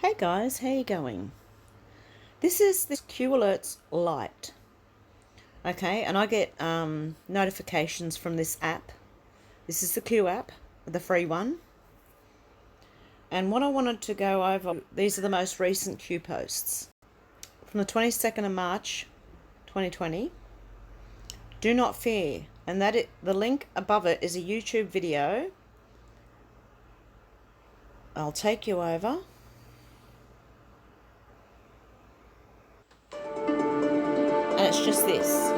Hey guys, how you going? This is the Q Alerts Lite. Okay, and I get notifications from this app. This is the Q app, the free one. And what I wanted to go over, these are the most recent Q posts. From the 22nd of March 2020. Do not fear. And the link above it is a YouTube video. I'll take you over. And it's just this.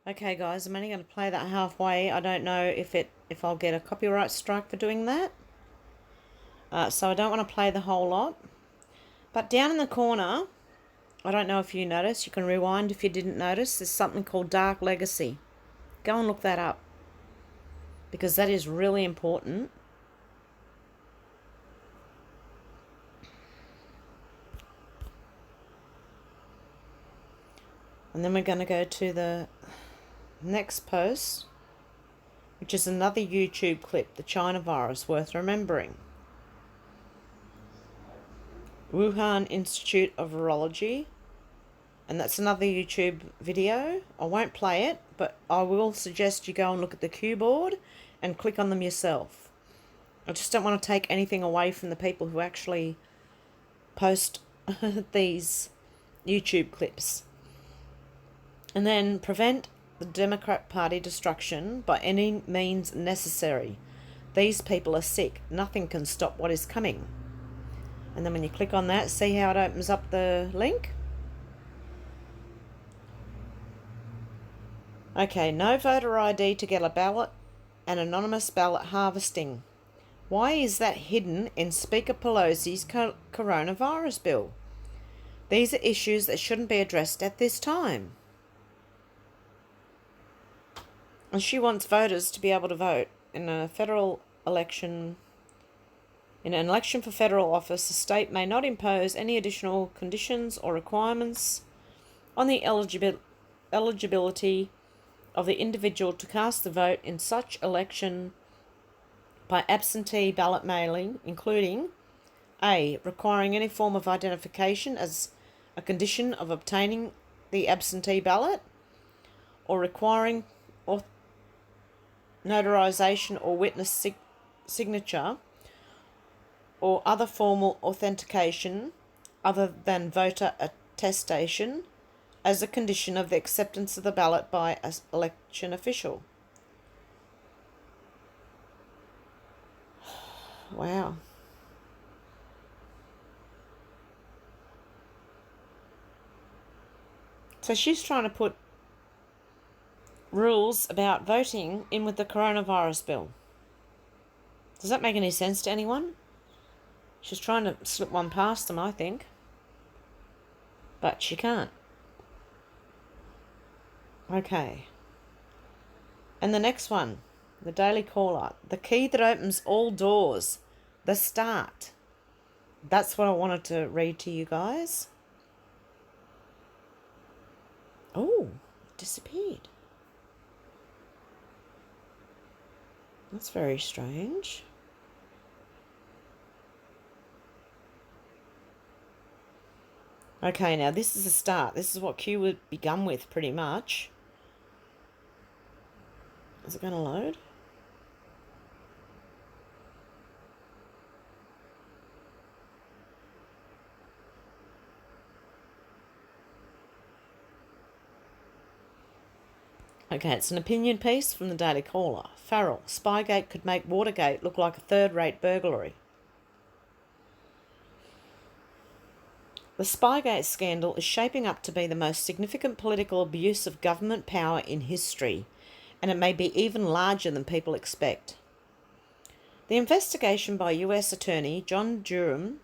Okay guys, I'm only going to play that halfway. I don't know if I'll get a copyright strike for doing that. So I don't want to play the whole lot. But down in the corner, I don't know if you noticed, you can rewind if you didn't notice, there's something called Dark Legacy. Go and look that up, because that is really important. And then we're going to go to the next post, which is another YouTube clip, the China virus, worth remembering. Wuhan Institute of Virology, and that's another YouTube video. I won't play it, but I will suggest you go and look at the Q board and click on them yourself. I just don't want to take anything away from the people who actually post these YouTube clips. And then prevent the Democrat Party destruction by any means necessary. These people are sick. Nothing can stop what is coming. And then when you click on that, see how it opens up the link? Okay, no voter ID to get a ballot and anonymous ballot harvesting. Why is that hidden in Speaker Pelosi's coronavirus bill? These are issues that shouldn't be addressed at this time. And she wants voters to be able to vote in a federal election. In an election for federal office, the state may not impose any additional conditions or requirements on the eligibility of the individual to cast the vote in such election by absentee ballot mailing, including A. requiring any form of identification as a condition of obtaining the absentee ballot, or requiring notarization or witness signature or other formal authentication other than voter attestation as a condition of the acceptance of the ballot by an election official. Wow. So she's trying to put rules about voting in with the coronavirus bill. Does that make any sense to anyone? She's trying to slip one past them, I think. But she can't. Okay. And the next one. The Daily Caller. The key that opens all doors. The start. That's what I wanted to read to you guys. Oh, it disappeared. That's very strange. Okay, now this is the start. This is what Q would begun with, pretty much. Is it going to load? Okay, it's an opinion piece from the Daily Caller. Farrell, Spygate could make Watergate look like a third-rate burglary. The Spygate scandal is shaping up to be the most significant political abuse of government power in history, and it may be even larger than people expect. The investigation by US Attorney John Durham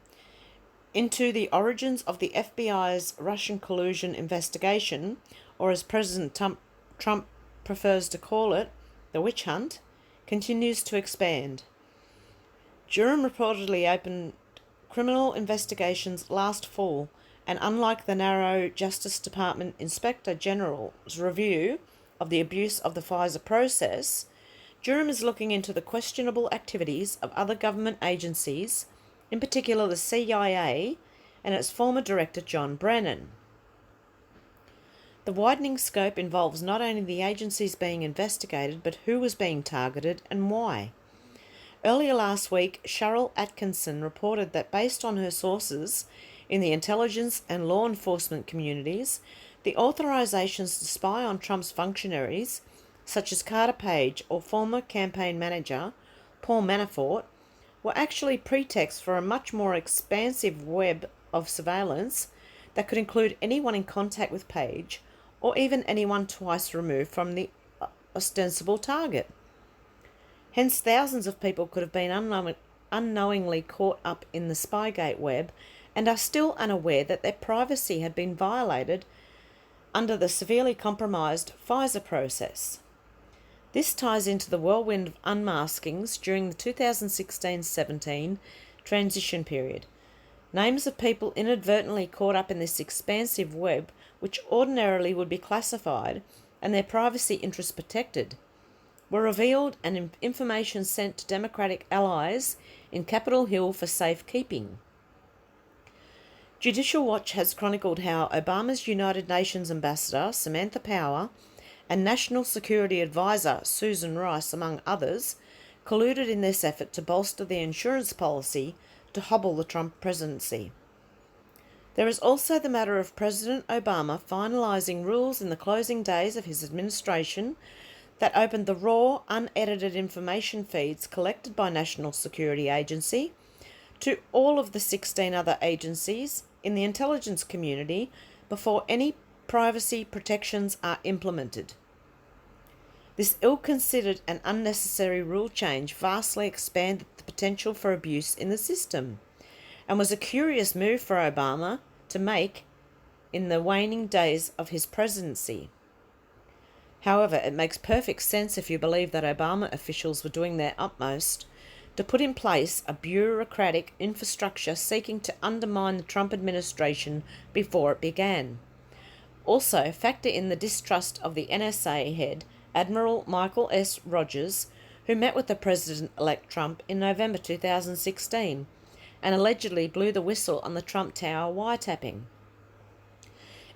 into the origins of the FBI's Russian collusion investigation, or as President Trump prefers to call it, the witch hunt, continues to expand. Durham reportedly opened criminal investigations last fall, and unlike the narrow Justice Department Inspector General's review of the abuse of the Pfizer process, Durham is looking into the questionable activities of other government agencies, in particular the CIA and its former director John Brennan. The widening scope involves not only the agencies being investigated, but who was being targeted and why. Earlier last week, Cheryl Atkinson reported that based on her sources in the intelligence and law enforcement communities, the authorizations to spy on Trump's functionaries, such as Carter Page or former campaign manager Paul Manafort, were actually pretext for a much more expansive web of surveillance that could include anyone in contact with Page or even anyone twice removed from the ostensible target. Hence, thousands of people could have been unknowingly caught up in the Spygate web and are still unaware that their privacy had been violated under the severely compromised Pfizer process. This ties into the whirlwind of unmaskings during the 2016-17 transition period. Names of people inadvertently caught up in this expansive web, which ordinarily would be classified and their privacy interests protected, were revealed and information sent to Democratic allies in Capitol Hill for safekeeping. Judicial Watch has chronicled how Obama's United Nations ambassador, Samantha Power, and National Security Advisor, Susan Rice, among others, colluded in this effort to bolster the insurance policy to hobble the Trump presidency. There is also the matter of President Obama finalising rules in the closing days of his administration that opened the raw, unedited information feeds collected by National Security Agency to all of the 16 other agencies in the intelligence community before any privacy protections are implemented. This ill-considered and unnecessary rule change vastly expanded the potential for abuse in the system and was a curious move for Obama to make in the waning days of his presidency. However, it makes perfect sense if you believe that Obama officials were doing their utmost to put in place a bureaucratic infrastructure seeking to undermine the Trump administration before it began. Also, factor in the distrust of the NSA head, Admiral Michael S. Rogers, who met with the President-elect Trump in November 2016 and allegedly blew the whistle on the Trump Tower wiretapping.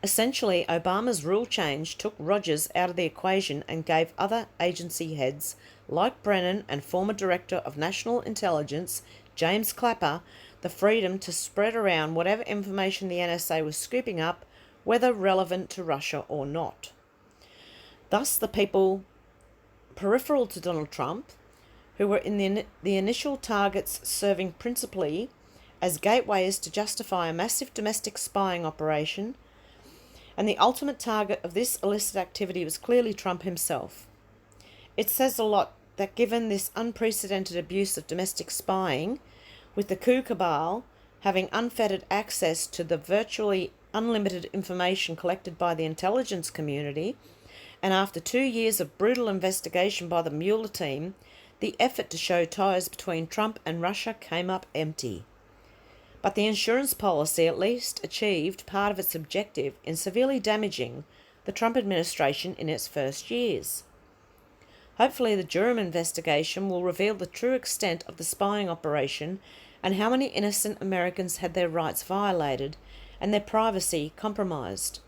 Essentially, Obama's rule change took Rogers out of the equation and gave other agency heads, like Brennan and former Director of National Intelligence, James Clapper, the freedom to spread around whatever information the NSA was scooping up, whether relevant to Russia or not. Thus, the people peripheral to Donald Trump, who were in the initial targets serving principally as gateways to justify a massive domestic spying operation, and the ultimate target of this illicit activity was clearly Trump himself. It says a lot that given this unprecedented abuse of domestic spying, with the coup cabal having unfettered access to the virtually unlimited information collected by the intelligence community, And after 2 years of brutal investigation by the Mueller team, the effort to show ties between Trump and Russia came up empty. But the insurance policy at least achieved part of its objective in severely damaging the Trump administration in its first years. Hopefully the Durham investigation will reveal the true extent of the spying operation and how many innocent Americans had their rights violated and their privacy compromised.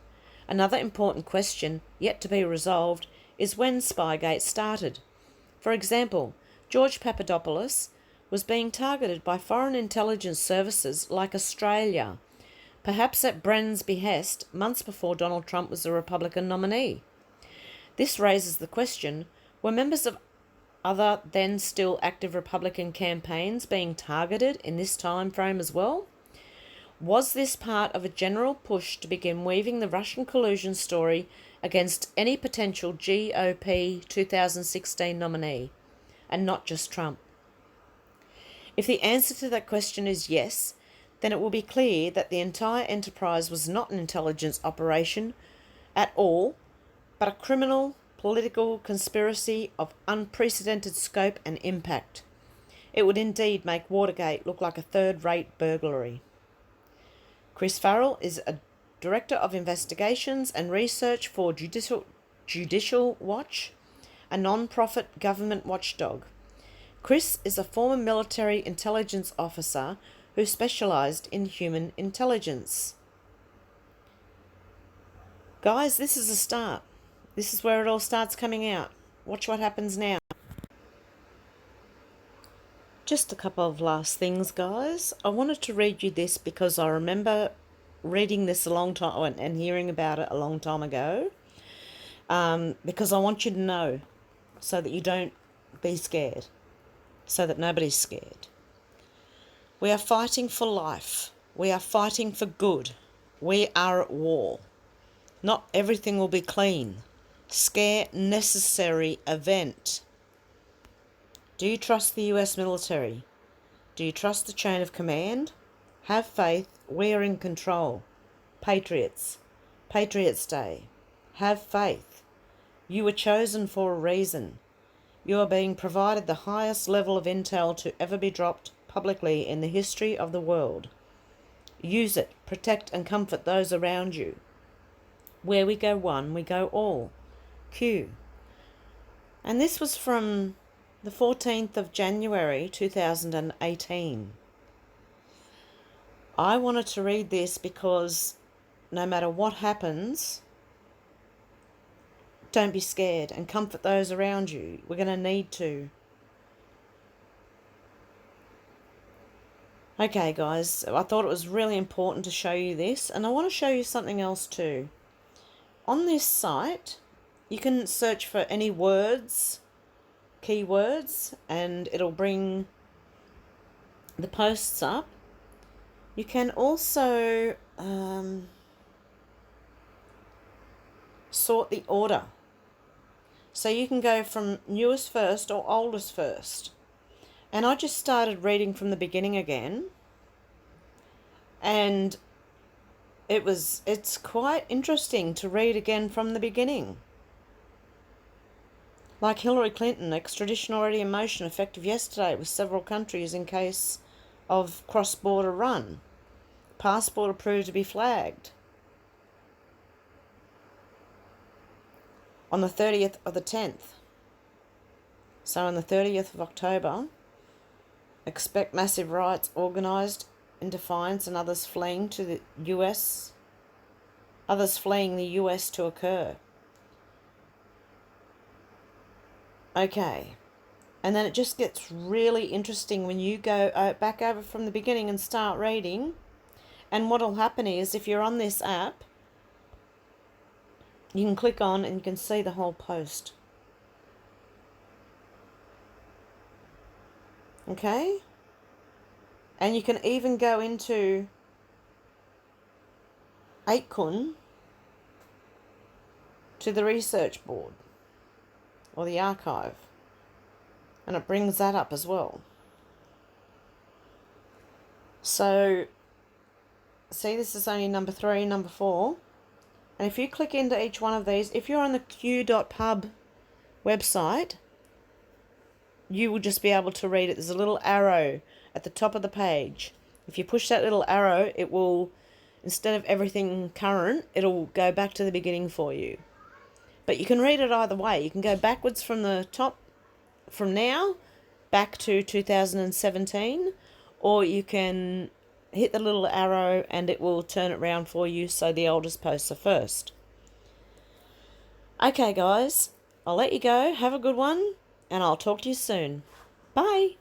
Another important question yet to be resolved is when Spygate started. For example, George Papadopoulos was being targeted by foreign intelligence services like Australia, perhaps at Brennan's behest, months before Donald Trump was the Republican nominee. This raises the question, were members of other then still active Republican campaigns being targeted in this time frame as well? Was this part of a general push to begin weaving the Russian collusion story against any potential GOP 2016 nominee, and not just Trump? If the answer to that question is yes, then it will be clear that the entire enterprise was not an intelligence operation at all, but a criminal political conspiracy of unprecedented scope and impact. It would indeed make Watergate look like a third-rate burglary. Chris Farrell is a Director of Investigations and Research for Judicial Watch, a non-profit government watchdog. Chris is a former military intelligence officer who specialised in human intelligence. Guys, this is a start. This is where it all starts coming out. Watch what happens now. Just a couple of last things, guys. I wanted to read you this because I remember reading this a long time and hearing about it a long time ago. Because I want you to know so that you don't be scared. So that nobody's scared. We are fighting for life. We are fighting for good. We are at war. Not everything will be clean. Scare necessary event. Do you trust the US military? Do you trust the chain of command? Have faith. We are in control. Patriots. Patriots Day. Have faith. You were chosen for a reason. You are being provided the highest level of intel to ever be dropped publicly in the history of the world. Use it, protect and comfort those around you. Where we go one, we go all. Q. And this was from the 14th of January 2018. I wanted to read this because no matter what happens, don't be scared and comfort those around you. We're going to need to. Okay, guys, I thought it was really important to show you this, and I want to show you something else too. On this site, you can search for any words, keywords, and it'll bring the posts up. You can also sort the order. So you can go from newest first or oldest first. And I just started reading from the beginning again. And it's quite interesting to read again from the beginning. Like Hillary Clinton, extradition already in motion, effective yesterday with several countries in case of cross-border run. Passport approved to be flagged. On the 30th of the 10th. So on the 30th of October, expect massive riots organised in defiance and others fleeing the US to occur. Okay. And then it just gets really interesting when you go back over from the beginning and start reading. And what will happen is, if you're on this app, you can click on and you can see the whole post. Okay? And you can even go into 8kun to the research board or the archive. And it brings that up as well. So, see, this is only number 3, number 4. And if you click into each one of these, if you're on the qanon.pub website, you will just be able to read it. There's a little arrow at the top of the page. If you push that little arrow, it will, instead of everything current, it'll go back to the beginning for you. But you can read it either way. You can go backwards from the top, from now, back to 2017, or you can hit the little arrow and it will turn it round for you so the oldest posts are first. Okay guys, I'll let you go. Have a good one and I'll talk to you soon. Bye.